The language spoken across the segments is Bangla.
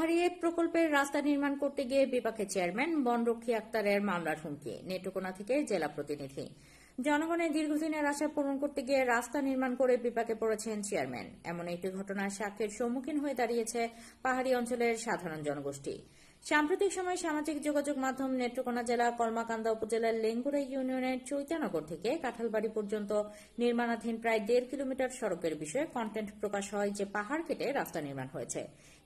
পাহাড়ি প্রকল্পের রাস্তা নির্মাণ করতে গিয়ে বিপাকে চেয়ারম্যান বনরক্ষী আক্তারের মামলার হুমকি। নেত্রকোনা থেকে জেলা প্রতিনিধি। জনগণের দীর্ঘদিনের আশা পূরণ করতে গিয়ে রাস্তা নির্মাণ করে বিপাকে পড়েছেন চেয়ারম্যান। এমন একটি ঘটনার সাক্ষীর সম্মুখীন হয়ে দাঁড়িয়েছে পাহাড়ি অঞ্চলের সাধারণ জনগোষ্ঠী। সাম্প্রতিক সময়ে সামাজিক যোগাযোগ মাধ্যম নেত্রকোনা জেলা কলমাকান্দা উপজেলার লেঙ্গুড়া ইউনিয়নের চৈতানগর থেকে কাঁঠালবাড়ি পর্যন্ত নির্মাণাধীন প্রায় 1.5 কিলোমিটার সড়কের বিষয়ে কন্টেন্ট প্রকাশ হয় যে পাহাড় কেটে রাস্তা নির্মাণ হয়েছে।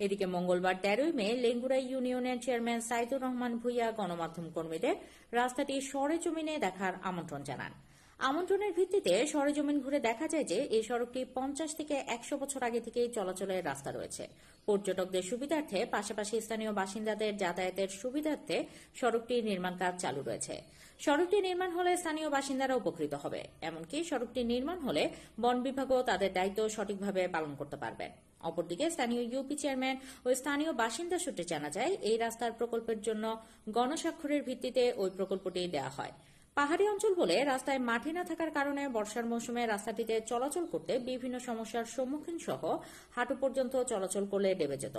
এদিকে মঙ্গলবার 13 মে লেঙ্গুড়া ইউনিয়নের চেয়ারম্যান সাইদুর রহমান ভূঁইয়া গণমাধ্যম কর্মীদের রাস্তাটি সরেজমিনে দেখার আমন্ত্রণ জানান। আমন্ত্রণের ভিত্তিতে সরেজমিন ঘুরে দেখা যায় যে এই সড়কটি 50 থেকে 100 বছর আগে থেকেই চলাচলের রাস্তা রয়েছে। পর্যটকদের সুবিধার্থে পাশাপাশি স্থানীয় বাসিন্দাদের যাতায়াতের সুবিধার্থে সড়কটির নির্মাণ কাজ চালু রয়েছে। সড়কটি নির্মাণ হলে স্থানীয় বাসিন্দারা উপকৃত হবে। এমনকি সড়কটি নির্মাণ হলে বন বিভাগও তাদের দায়িত্ব সঠিকভাবে পালন করতে পারবেন। অপরদিকে স্থানীয় ইউপি চেয়ারম্যান ও স্থানীয় বাসিন্দা সূত্রে জানা যায়, এই রাস্তার প্রকল্পের জন্য গণস্বাক্ষরের ভিত্তিতে ওই প্রকল্পটি দেওয়া হয়। পাহাড়ি অঞ্চল বলে রাস্তায় মাটি না থাকার কারণে বর্ষার মৌসুমে রাস্তাটিতে চলাচল করতে বিভিন্ন সমস্যার সম্মুখীন সহ হাঁটু পর্যন্ত চলাচল করলে ডেবে যেত।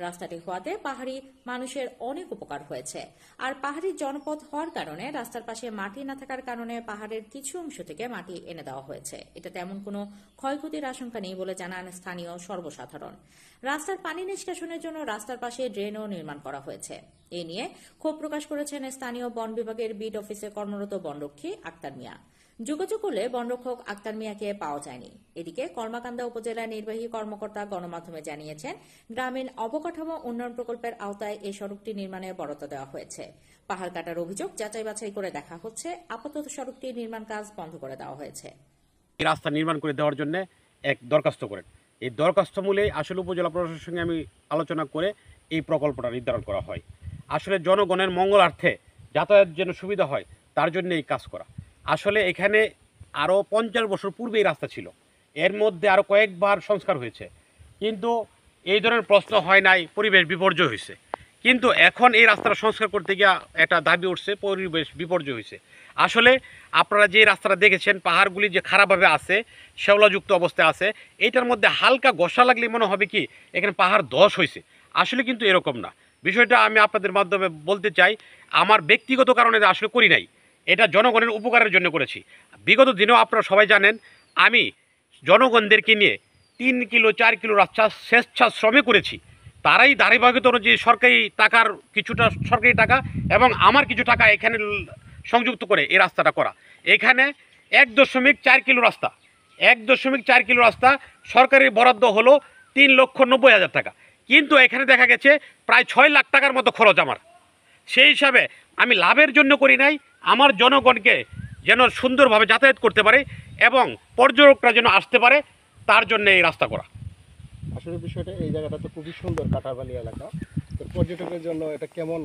রাস্তাটি হওয়াতে পাহাড়ি মানুষের অনেক উপকার হয়েছে। আর পাহাড়ি জনপদ হওয়ার কারণে রাস্তার পাশে মাটি না থাকার কারণে পাহাড়ের কিছু অংশ থেকে মাটি এনে দেওয়া হয়েছে। এটা তেমন কোনো ক্ষয়ক্ষতির আশঙ্কা নেই বলে জানান স্থানীয় সর্বসাধারণ। রাস্তার পানি নিষ্কাশনের জন্য রাস্তার পাশে ড্রেনও নির্মাণ করা হয়েছে। এ নিয়ে ক্ষোভ প্রকাশ করেছেন স্থানীয় বন বিভাগের বিট অফিসে কর্মরত বনরক্ষী আক্তার মিয়া। যোগাযোগ করলে বনরক্ষক আক্তার মিয়াকে পাওয়া যায়নি। এদিকে কলমাকান্দা উপজেলা নির্বাহী কর্মকর্তা গণমাধ্যমে জানিয়েছেন, গ্রামীণ অবকাঠামো উন্নয়ন প্রকল্পের আওতায় এই সড়কটি নির্মাণে বরাদ্দ দেওয়া হয়েছে। পাহাড় কাটার অভিযোগ যাচাই বাছাই করে দেখা হচ্ছে। আপাতত সড়কটির নির্মাণ কাজ বন্ধ করে দেওয়া হয়েছে। এই রাস্তা নির্মাণ করে দেওয়ার জন্য এক দরখাস্ত করেন। এই দরখাস্ত মূলে আসলে উপজেলা প্রশাসনের সঙ্গে আমি আলোচনা করে এই প্রকল্পটা নির্ধারণ করা হয়। আসলে জনগণের মঙ্গলার্থে যাতায়াতের জন্য সুবিধা হয়, তার জন্য এই কাজ করা। আসলে এখানে আরও 50 বছর পূর্বে এই রাস্তা ছিল, এর মধ্যে আরও কয়েকবার সংস্কার হয়েছে, কিন্তু এই ধরনের প্রশ্ন হয় নাই, পরিবেশ বিপর্যয় হয়েছে। কিন্তু এখন এই রাস্তাটা সংস্কার করতে গিয়ে একটা দাবি উঠছে, পরিবেশ বিপর্যয় হয়েছে। আসলে আপনারা যে রাস্তাটা দেখেছেন, পাহাড়গুলি যে খারাপভাবে আছে, শ্যাওলাযুক্ত অবস্থায় আছে, এইটার মধ্যে হালকা ঘষা লাগলে মনে হবে কি এখানে পাহাড় ধস হয়েছে। আসলে কিন্তু এরকম না। বিষয়টা আমি আপনাদের মাধ্যমে বলতে চাই, আমার ব্যক্তিগত কারণে আসলে করি নাই, এটা জনগণের উপকারের জন্য করেছি। বিগত দিনেও আপনারা সবাই জানেন, আমি জনগণদেরকে নিয়ে 3 কিলো 4 কিলো রাস্তা স্বেচ্ছাশ্রমে করেছি। তারাই ধারাবাহিকতা অনুযায়ী সরকারি টাকার কিছুটা সরকারি টাকা এবং আমার কিছু টাকা এখানে সংযুক্ত করে এই রাস্তাটা করা। এখানে 1.4 কিলো রাস্তা 1.4 কিলো রাস্তা সরকারি বরাদ্দ হলো 3,90,000 টাকা, কিন্তু এখানে দেখা গেছে প্রায় 6 লাখ টাকার মতো খরচ আমার। সেই হিসাবে আমি লাভের জন্য করি নাই, আমার জনগণকে যেন সুন্দরভাবে যাতায়াত করতে পারে এবং পর্যটকরা যেন আসতে পারে, তার জন্য এই রাস্তা করা। আসলে বিষয়টা এই জায়গাটা তো খুবই সুন্দর, কাঁঠালবাড়ি এলাকা। তো পর্যটকের জন্য এটা কেমন